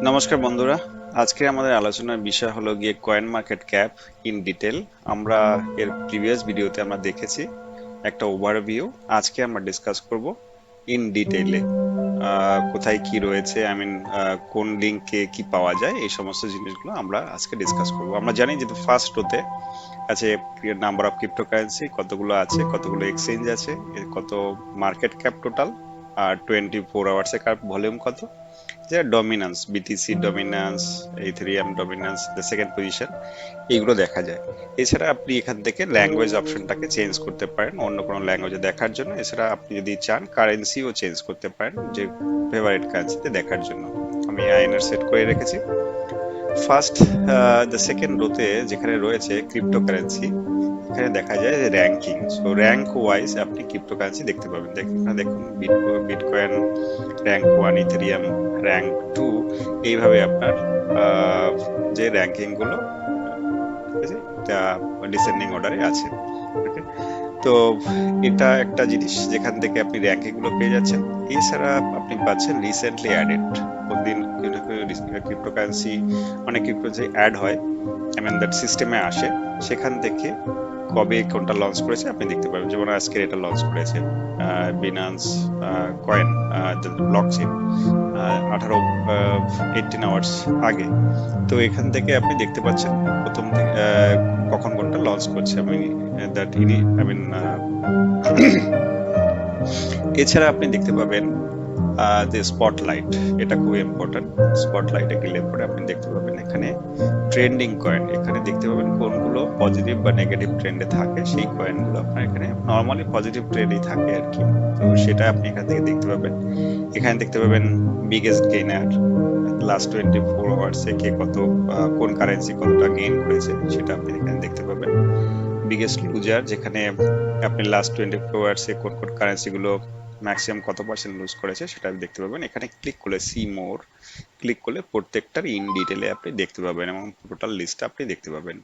নমস্কার বন্ধুরা, আজকে আমাদের আলোচনার বিষয় হলো গিয়ে coin market cap in detail. আমরা এর প্রিভিয়াস ভিডিওতে আমরা দেখেছি একটা ওভারভিউ। আজকে আমরা ডিসকাস করব ইন ডিটেইলে কোথায় কি রয়েছে, কোন লিঙ্কে কি পাওয়া যায়, এই সমস্ত জিনিসগুলো আমরা আজকে ডিসকাস করব। আমরা জানি যে ফার্স্ট রোতে আছে নাম্বার অফ ক্রিপ্টোকারেন্সি কতগুলো আছে, কতগুলো এক্সচেঞ্জ আছে, এর কত মার্কেট ক্যাপ টোটাল, আর 24 আওয়ার্স এর ভলিউম কত, যে dominance, BTC dominance, Ethereum dominance, the second position, এইগুলো দেখা যায়। এছাড়া আপনি এখান থেকে ল্যাঙ্গুয়েজ অপশনটাকে চেঞ্জ করতে পারেন অন্য কোনো ল্যাঙ্গুয়েজে দেখার জন্য। এছাড়া আপনি যদি চান কারেন্সিও চেঞ্জ করতে পারেন, যে ফেভারিট কারেন্সিতে দেখার জন্য। আমি আইএনআর সেট করে রেখেছি। ফার্স্ট দ্য সেকেন্ড রোতে যেখানে রয়েছে ক্রিপ্টোকারেন্সি, এখানে দেখা যায় যে র্যাঙ্কিং। সো র্যাঙ্ক ওয়াইজ আপনি ক্রিপ্টোকারেন্সি দেখতে পাবেন। দেখুন বিটকয়েন র্যাঙ্ক 1, ইথেরিয়াম র্যাঙ্ক 2, এইভাবে আপনার যে র্যাঙ্কিং গুলো ডিসেন্ডিং অর্ডারে আছে। ওকে, তো এটা একটা জিনিস যেখান থেকে আপনি র্যাঙ্কিং গুলো পেয়ে যাচ্ছেন। এছাড়া আপনি পাচ্ছেন রিসেন্টলি অ্যাডেড। প্রতিদিন ক্রিপ্টোকারেন্সি, অনেক ক্রিপ্টোকারেন্সি অ্যাড হয়, দ্যাট সিস্টেমে আসে। সেখান থেকে কবে কোনটা লঞ্চ করেছে আপনি দেখতে পাবেন। যেমন আজকে এটা লঞ্চ করেছে বিনান্স কয়েন ব্লকচেন 18 আওয়ার্স আগে। তো এখান থেকে আপনি দেখতে পাচ্ছেন প্রথম থেকে কখন কোনটা লঞ্চ করছে। এছাড়া আপনি দেখতে পাবেন যে স্পটলাইট, এটা খুব ইম্পর্টেন্ট। স্পটলাইটে গেলে পরে আপনি দেখতে পাবেন এখানে ট্রেন্ডিং কয়েন, এখানে দেখতে পাবেন কোনগুলো পজিটিভ বা নেগেটিভ ট্রেন্ডে থাকে। সেই কয়েনগুলো আপনার এখানে নর্মালি পজিটিভ ট্রেন্ডেই থাকে আর কি। তো সেটা আপনি এখান থেকে দেখতে পাবেন। এখানে দেখতে পাবেন বিগেস্ট গেইনার, লাস্ট 24 আওয়ার্সে কে কত, কোন কারেন্সি কতটা গেইন করেছে সেটা আপনি এখানে দেখতে পাবেন। বিগেস্ট লুজার, যেখানে আপনি লাস্ট 24 আওয়ার্সে কোন কোন কারেন্সিগুলো ম্যাক্সিমাম কত পার্সেন্ট লুজ করেছে সেটা আপনি দেখতে পাবেন। এখানে ক্লিক করলে সি মোর ক্লিক করলে প্রত্যেকটার ইন ডিটেলে আপনি দেখতে পাবেন এবং টোটাল লিস্টটা আপনি দেখতে পাবেন।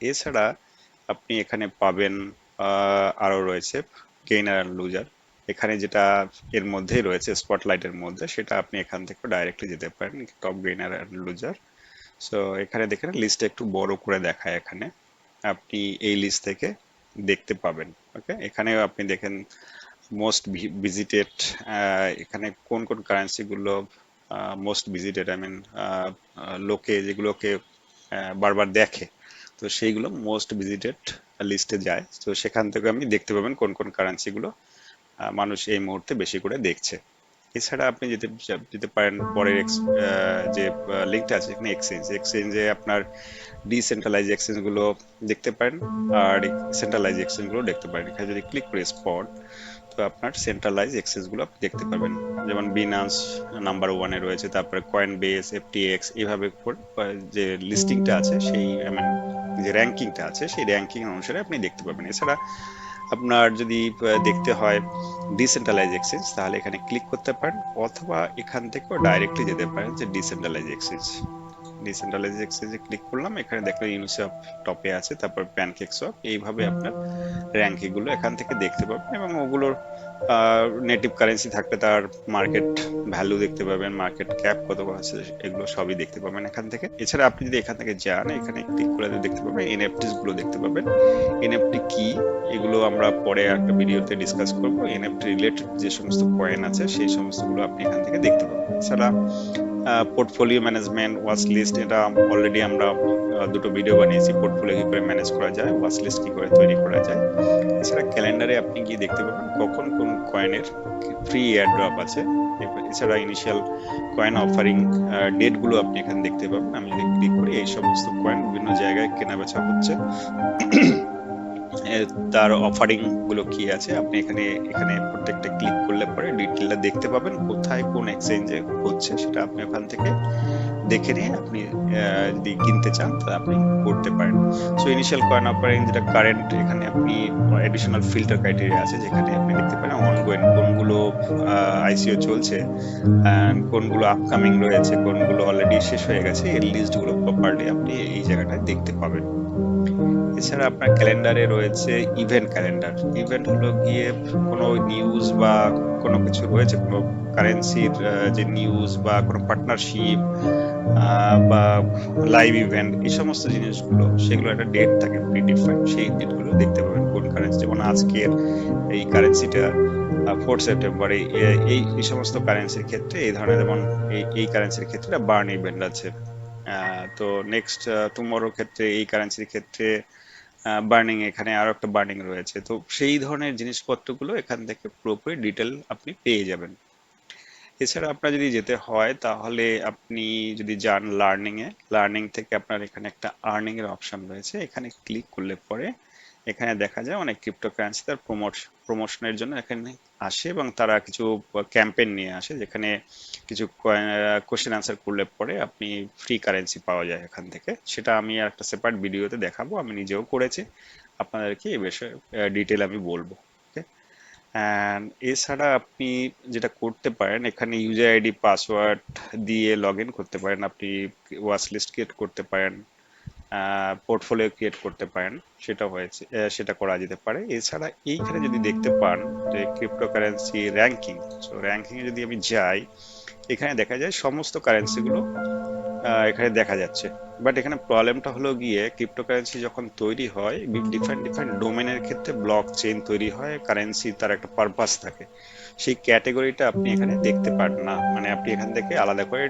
এছাড়া আপনি এখানে পাবেন আরো রয়েছে গেইনার আর লুজার। এখানে যেটা এর মধ্যেই রয়েছে স্পটলাইটের মধ্যে, সেটা আপনি এখান থেকে ডাইরেক্টলি যেতে পারেন টপ গেইনার আর লুজার। সো এখানে দেখেন লিস্টটা একটু বড় করে দেখায়, এখানে আপনি এই লিস্ট থেকে দেখতে পাবেন। ওকে, এখানে আপনি দেখেন মোস্ট ভিজিটেড, এখানে কোন কোন কারেন্সি গুলো মোস্ট ভিজিটেড, লোকে যেগুলোকে বারবার দেখে, তো সেইগুলো মোস্ট ভিজিটেড লিস্টে যায়। তো সেখান থেকে আপনি দেখতে পাবেন কোন কোন কারেন্সি গুলো মানুষ এই মুহূর্তে বেশি করে দেখছে। এছাড়া আপনি যেতে যেতে পারেন পরের যে লিঙ্কটা আছে এখানে এক্সচেঞ্জে আপনার ডিসেন্ট্রালাইজ এক্সচেঞ্জ গুলো দেখতে পারেন আর সেন্ট্রালাইজ এক্সচেঞ্জ গুলো দেখতে পারেন। এখানে যদি ক্লিক করে স্পট, তো আপনার সেন্ট্রালাইজ এক্সচেঞ্জ গুলো আপনি দেখতে পাবেন। যেমন বিনান্স নাম্বার 1-এ রয়েছে, তারপরে কয়েনবেস, এফটিএক্স, এইভাবে যে লিস্টিংটা আছে, সেই যে র্যাঙ্কিংটা আছে সেই র্যাঙ্কিং অনুসারে আপনি দেখতে পাবেন। এছাড়া আপনার যদি দেখতে হয় ডিসেন্ট্রালাইজ এক্সচেঞ্জ, তাহলে এখানে ক্লিক করতে পারেন, অথবা এখান থেকেও ডাইরেক্টলি যেতে পারেন যে ডিসেন্ট্রালাইজ এক্সচেঞ্জ। ডিসেন্ট্রালাইজ এক্সচেঞ্জে ক্লিক করলাম, এখানে দেখলাম ইউনিসওয়াপ টপে আছে, তারপর প্যানকেকসওয়াপ, এইভাবে আপনার র্যাঙ্কিং গুলো এখান থেকে দেখতে পাবেন এবং ওগুলোর নেটিভ কারেন্সি থাকলে তার মার্কেট ভ্যালু দেখতে পাবেন, মার্কেট ক্যাপ কত আছে, এগুলো সবই দেখতে পাবেন এখান থেকে। এছাড়া আপনি যদি এখান থেকে যান, এখানে ক্লিক করে দেখতে পাবেন এনএফটিস গুলো দেখতে পাবেন। এনএফটি কি, এগুলো আমরা পরে একটা ভিডিওতে ডিসকাস করব। এনএফটি রিলেটেড যে সমস্ত কয়েন আছে সেই সমস্তগুলো আপনি এখান থেকে দেখতে পাবেন। এছাড়া পোর্টফোলিও ম্যানেজমেন্ট, ওয়াচ লিস্ট, এটা অলরেডি আমরা দুটো ভিডিও বানিয়েছি, পোর্টফোলিও কি করে ম্যানেজ করা যায়, ওয়াচ লিস্ট কি করে তৈরি করা যায়। এছাড়া ক্যালেন্ডারে আপনি গিয়ে দেখতে পাবেন কখন কোন কয়েনের ফ্রি এয়ারড্রপ আছে। এছাড়া ইনিশিয়াল কয়েন অফারিং ডেট গুলো আপনি এখানে দেখতে পাবেন। আমি যদি ক্লিক করি, এই সমস্ত কয়েন বিভিন্ন জায়গায় কেনা বেচা হচ্ছে, তার অফারিং গুলো কি আছে আপনি এখানে এখানে প্রত্যেকটা ক্লিক করলে পরে ডিটেইলটা দেখতে পাবেন, কোথায় কোন এক্সচেঞ্জে হচ্ছে সেটা আপনি ওখান থেকে দেখে নিয়ে আপনি যদি কিনতে চান তাহলে আপনি করতে পারেন। সো ইনিশিয়াল কয়েন অফারিং যেটা কারেন্ট, এখানে আপনি এডিশনাল ফিল্টার ক্রাইটেরিয়া আছে, যেখানে আপনি দেখতে পারেন অনগোয়িং কোনগুলো আইসিও চলছে, কোনগুলো আপকামিং রয়েছে, কোনগুলো অলরেডি শেষ হয়ে গেছে, এই লিস্টগুলো প্রপারলি আপনি এই জায়গাটায় দেখতে পাবেন। এছাড়া আপনার ক্যালেন্ডারে রয়েছে ইভেন্ট ক্যালেন্ডার। ইভেন্ট হলো গিয়ে কোনো নিউজ বা কোনো কিছু রয়েছে, কোনো কারেন্সির যে নিউজ বা কোনো পার্টনারশিপ বা লাইভ ইভেন্ট, এই সমস্ত জিনিসগুলো, সেগুলো একটা ডেট থাকে প্রিডিফাইন্ড, সেই ডেটগুলো দেখতে পাবেন কোন কারেন্সি। যেমন আজকের এই কারেন্সিটা 4 সেপ্টেম্বর, এই এই সমস্ত কারেন্সির ক্ষেত্রে এই ধরনের, যেমন এই কারেন্সির ক্ষেত্রে বার্ন ইভেন্ট আছে। তো নেক্সট টুমরোর ক্ষেত্রে, এই কারেন্সির ক্ষেত্রে বার্নিং, এখানে আরো একটা বার্নিং রয়েছে। তো সেই ধরনের জিনিসপত্রগুলো এখান থেকে পুরোপুরি ডিটেল আপনি পেয়ে যাবেন। এছাড়া আপনার যদি যেতে হয়, তাহলে আপনি যদি যান লার্নিং এ, লার্নিং থেকে আপনার এখানে একটা আর্নিং এর অপশন রয়েছে, এখানে ক্লিক করলে পরে এখানে দেখা যায় অনেক ক্রিপ্টোকারেন্সি তার প্রমোশনের জন্য এখানে আসে, এবং তারা কিছু ক্যাম্পেইন নিয়ে আসে, যেখানে কিছু কোশ্চেন আনসার করলে পরে আপনি ফ্রি কারেন্সি পাওয়া যায় এখান থেকে। সেটা আমি আর একটা সেপারেট ভিডিওতে দেখাবো, আমি নিজেও করেছি, আপনাদেরকে এই বিষয়ে ডিটেল আমি বলবো। ওকে। অ্যান্ড এছাড়া আপনি যেটা করতে পারেন, এখানে ইউজার আইডি পাসওয়ার্ড দিয়ে লগ ইন করতে পারেন, আপনি ওয়াচ লিস্ট ক্রিয়েট করতে পারেন, পোর্টফোলিও ক্রিয়েট করতে পারেন, সেটা হয়েছে, সেটা করা যেতে পারে। এছাড়া এইখানে যদি দেখতে পান যে ক্রিপ্টোকারেন্সি র্যাঙ্কিং, সো র্যাঙ্কিং এ যদি আমি যাই, এখানে দেখা যায় সমস্ত কারেন্সিগুলো এখানে দেখা যাচ্ছে। বাট এখানে প্রবলেমটা হলো গিয়ে, ক্রিপ্টোকারেন্সি যখন তৈরি হয়, ডিফারেন্ট ডিফারেন্ট ডোমেনের ক্ষেত্রে ব্লক চেইন তৈরি হয়, কারেন্সি তার একটা পারপাস থাকে, সেই ক্যাটেগরিটা আপনি এখানে দেখতে পান না, মানে আপনি এখান থেকে আলাদা করে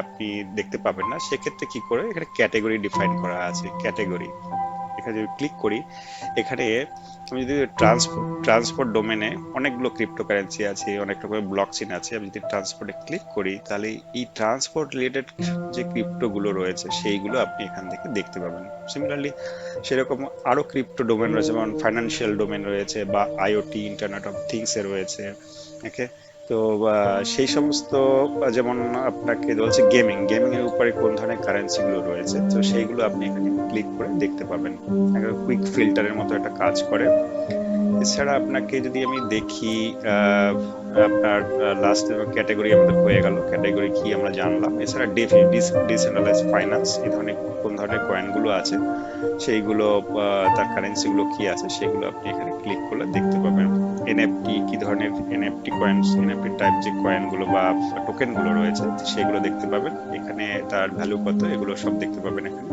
আপনি দেখতে পাবেন না। সেক্ষেত্রে কি করে, এখানে ক্যাটেগরি ডিফাইন করা আছে, ক্যাটেগরি। এখানে যদি ক্লিক করি, এখানে আমি যদি ট্রান্সপোর্ট ডোমেনে অনেকগুলো ক্রিপ্টোকারেন্সি আছে, অনেক রকমের ব্লক চেইন আছে, আমি যদি ট্রান্সপোর্টে ক্লিক করি, তাহলে এই ট্রান্সপোর্ট রিলেটেড যে ক্রিপ্টো গুলো রয়েছে সেইগুলো আপনি এখান থেকে দেখতে পাবেন। সিমিলারলি সেরকম আরো ক্রিপ্টো ডোমেন রয়েছে, যেমন ফাইন্যান্সিয়াল ডোমেন রয়েছে, বা আইওটি, ইন্টারনেট অফ থিংস এ রয়েছে। ওকে। তো সেই সমস্ত, যেমন আপনাকে বলছে গেমিং, গেমিং এর উপরে কোন ধরনের কারেন্সি গুলো রয়েছে, তো সেইগুলো আপনি এখানে ক্লিক করে দেখতে পাবেন। একটা কুইক ফিল্টারের মতো একটা কাজ করে। এছাড়া আপনাকে যদি আমি দেখি, আহ, আপনার লাস্ট ক্যাটাগরি আমাদের হয়ে গেল, ক্যাটাগরি কি আমরা জানলাম। এছাড়া ডিসেন্ট্রালাইজ ফাইন্যান্স, এই ধরনের কোন ধরনের কয়েন গুলো আছে, সেইগুলো তার কারেন্সি গুলো কি আছে, সেগুলো আপনি এখানে ক্লিক করলে দেখতে পাবেন। এনএফটি, কি ধরনের এনএফটি কয়েন্স, এনএফটি টাইপ যে কয়েন গুলো বা টোকেন গুলো রয়েছে, সেগুলো দেখতে পাবেন এখানে, তার ভ্যালু কত, এগুলো সব দেখতে পাবেন এখানে।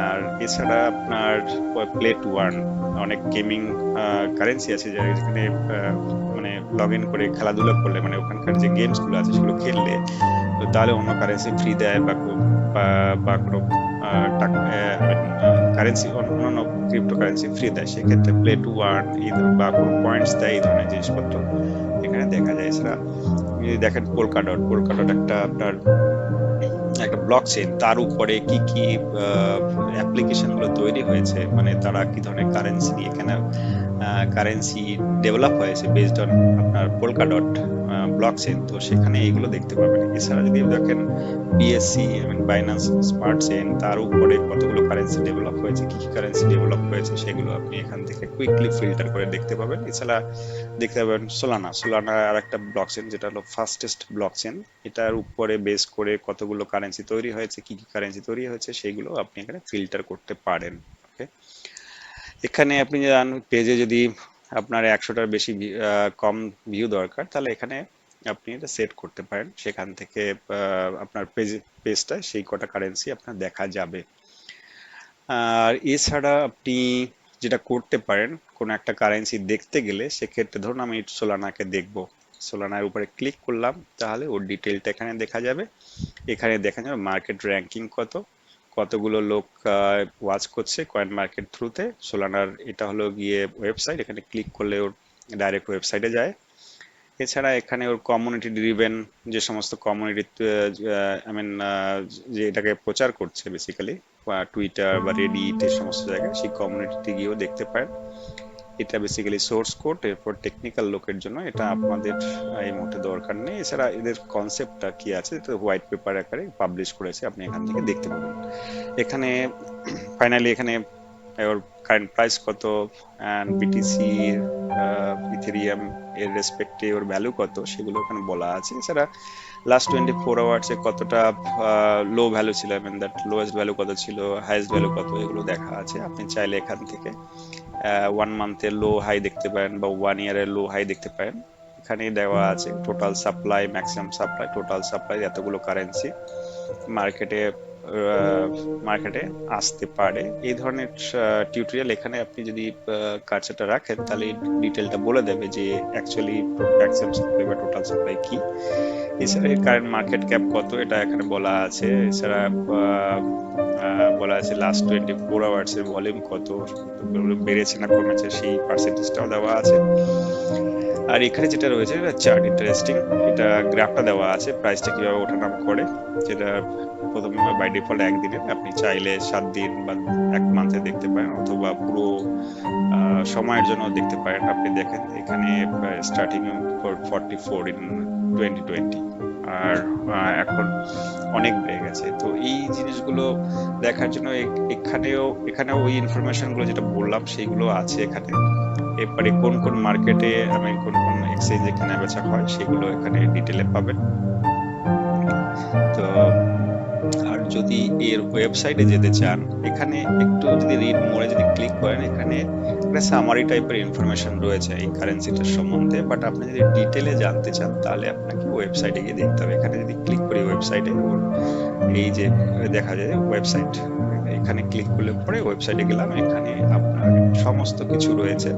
আর এছাড়া আপনার প্লে টু আর্ন, অনেক গেমিং কারেন্সি আছে যেখানে মানে লগ ইন করে খেলাধুলা করলে, মানে ওখানকার যে গেমস গুলো আছে সেগুলো খেললে, তো তাহলে অন্য কারেন্সি ফ্রি দেয়, বা কোনো কারেন্সি, অন্যান্য ক্রিপ্টো কারেন্সি ফ্রি দেয়, সেক্ষেত্রে প্লে টু আর্ন বা কোনো পয়েন্টস দেয়, এই ধরনের জিনিসপত্র এখানে দেখা যায়। এছাড়া আপনি যদি দেখেন পোলকাডট একটা আপনার একটা ব্লক চেইন, তার উপরে কি কি অ্যাপ্লিকেশন গুলো তৈরি হয়েছে, মানে তারা কি ধরনের কারেন্সি নিয়ে, কেন কারেন্সি ডেভেলপ হয়েছে বেসড অন আপনার পোলকা ডট ব্লক চেইন, তো সেখানে এইগুলো দেখতে পাবেন। এছাড়া যদি দেখেন বিএসসি, বাইন্যান্স স্মার্ট চেইন, তার উপরে কতগুলো কারেন্সি ডেভেলপ হয়েছে, কি কি কারেন্সি ডেভেলপ হয়েছে, সেগুলো আপনি এখান থেকে কুইকলি ফিল্টার করে দেখতে পাবেন। এছাড়া দেখতে পাবেন সোলানা আর একটা ব্লক চেইন, যেটা হলো ফাস্টেস্ট ব্লক চেইন, এটার উপরে বেস করে কতগুলো কারেন্সি তৈরি হয়েছে, কি কি কারেন্সি তৈরি হয়েছে, সেগুলো আপনি এখানে ফিল্টার করতে পারেন। ওকে। এখানে আপনি যান পেজে, যদি আপনার 100টার বেশি কম ভিউ দরকার, তাহলে এখানে আপনি এটা সেট করতে পারেন, সেখান থেকে আপনার পেজটায় সেই কটা কারেন্সি আপনার দেখা যাবে। আর এছাড়া আপনি যেটা করতে পারেন, কোনো একটা কারেন্সি দেখতে গেলে, সেক্ষেত্রে ধরুন আমি সোলানাকে দেখব, সোলানার উপরে ক্লিক করলাম, তাহলে ওর ডিটেলটা এখানে দেখা যাবে। এখানে দেখা যাবে মার্কেট র্যাঙ্কিং কত, কতগুলো লোক ওয়াচ করছে কয়েন মার্কেট থ্রুতে সোলানার। এটা হলো গিয়ে ওয়েবসাইট, এখানে ক্লিক করলে ওর ডাইরেক্ট ওয়েবসাইটে যায়। এছাড়া এখানে ওর কমিউনিটি ড্রিভেন, যে সমস্ত কমিউনিটি, আই মিন, যে এটাকে প্রচার করছে বেসিক্যালি, টুইটার বা রেডিট, এই সমস্ত জায়গায়, সেই কমিউনিটিতে গিয়েও দেখতে পারেন। এটা বেসিক্যালি সোর্স কোড, এরপর টেকনিক্যাল লোকের জন্য, এটা আপনাদের এই মুহূর্তে দরকার নেই। এছাড়া এদের কনসেপ্টটা কি আছে, তো হোয়াইট পেপার আকারে পাবলিশ করেছে, আপনি এখান থেকে দেখতে পাবেন। এখানে ফাইনালি এখানে ওর কারেন্ট প্রাইস কত, অ্যান্ড বিটিসি, ইথেরিয়াম এর রেসপেক্টে ওর ভ্যালু কত, সেগুলো এখানে বলা আছে। এছাড়া লাস্ট 24 আওয়ার্সে কতটা লো ভ্যালু ছিল, I mean that lowest value কত ছিল, হাইয়েস্ট ভ্যালু কত, এগুলো দেখা আছে। আপনি চাইলে এখান থেকে 1 মান্থের লো হাই দেখতে পারেন বা 1 ইয়ারের লো হাই দেখতে পারেন। এখানে দেওয়া আছে total supply, maximum supply, total supply, এতগুলো কারেন্সি মার্কেটে মার্কেটে আসতে পারে। এই ধরনের টিউটোরিয়াল এখানে আপনি যদি কার্সারটা রাখেন তাহলে ডিটেলটা বলে দেবে যে অ্যাকচুয়ালি ম্যাক্সিমাম সাপ্লাই বা টোটাল সাপ্লাই কি। এছাড়া এর কারেন্ট মার্কেট ক্যাপ কত এটা এখানে বলা আছে। এছাড়া বলা আছে লাস্ট 24 আওয়ার্স এর ভলিউম কত, বেড়েছে না কমেছে সেই পার্সেন্টেজটাও দেওয়া আছে। আর এখানে যেটা রয়েছে চার্ট, ইন্টারেস্টিং, এটা গ্রাফটা দেওয়া আছে প্রাইসটা কিভাবে ওঠানামা করে, যেটা প্রথমে বাই ডিফল্ট একদিনের, আপনি চাইলে 7 দিন বা 1 মান্থে দেখতে পারেন, অথবা পুরো সময়ের জন্য দেখতে পারেন। আপনি দেখেন এখানে স্টার্টিং 44 ইন 2020, আর এখন অনেক বেড়ে গেছে। তো এই জিনিসগুলো দেখার জন্য এখানেও ওই ইনফরমেশন গুলো যেটা বললাম সেইগুলো আছে এখানে। এরপরে কোন কোন মার্কেটে, আমি কোন কোন এক্সচেঞ্জে কেনা বেচা হয় সেগুলো এখানে ডিটেলে পাবেন। তো আর যদি এর ওয়েবসাইটে যেতে চান, এখানে একটু যদি রিড মোরে যদি ক্লিক করেন, এখানে একটা সামারি টাইপের ইনফরমেশন রয়েছে এই কারেন্সিটার সম্বন্ধে। বাট আপনি যদি ডিটেলে জানতে চান তাহলে আপনাকে ওয়েবসাইটে গিয়ে দেখতে হবে। এখানে যদি ক্লিক করি ওয়েবসাইটে, এই যে দেখা যায় ওয়েবসাইট, এখানে ক্লিক করলে পরে ওয়েবসাইটে গেলাম, এখানে আপনার সমস্ত কিছু রয়েছে।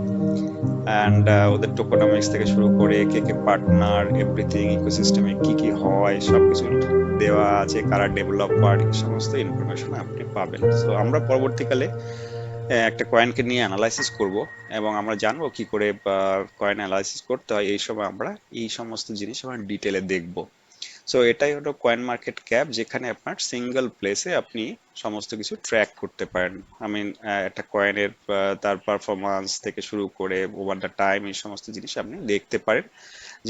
অ্যান্ড ওদের টোকোনমিক্স থেকে শুরু করে কে কে পার্টনার, এভরিথিং, ইকোসিস্টেমে কি কি হয় সবকিছু দেওয়া আছে, কারা ডেভেলপার, এই সমস্ত ইনফরমেশন আপনি পাবেন। সো আমরা পরবর্তীকালে একটা কয়েনকে নিয়ে অ্যানালাইসিস করব, এবং আমরা জানবো কি করে কয়েন অ্যানালাইসিস করতে হয়। এই সময় আমরা এই সমস্ত জিনিস আমরা ডিটেলে দেখব। সো এটাই হলো কয়েন মার্কেট ক্যাপ, যেখানে আপনার সিঙ্গেল প্লেসে আপনি সমস্ত কিছু ট্র্যাক করতে পারেন। আই মিন একটা কয়েনের তার পারফরমেন্স থেকে শুরু করে ওভার দ্য টাইম, এই সমস্ত জিনিস আপনি দেখতে পারেন।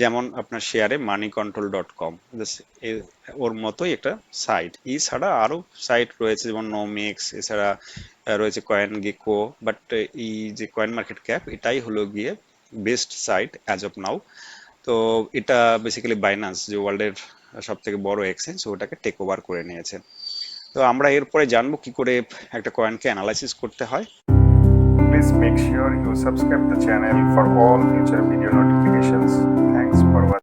যেমন আপনার শেয়ারে moneycontrol.com, ওর মতোই একটা সাইট। এছাড়া আরো সাইট রয়েছে যেমন নোমিক্স, এছাড়া রয়েছে কয়েন গেকো। বাট এই যে কয়েন মার্কেট ক্যাপ, এটাই হলো গিয়ে বেস্ট সাইট অ্যাজ অফ নাও। তো এটা বেসিক্যালি বাইন্যান্স, যে ওয়ার্ল্ডের সব থেকে বড় এক্সচেঞ্জ, ওটাকে টেক ওভার করে নিয়েছে। তো আমরা এরপরে জানবো কি করে একটা কয়েনকে অ্যানালাইসিস করতে হয়। Please make sure you subscribe the channel for all future video notifications. Thanks for watching.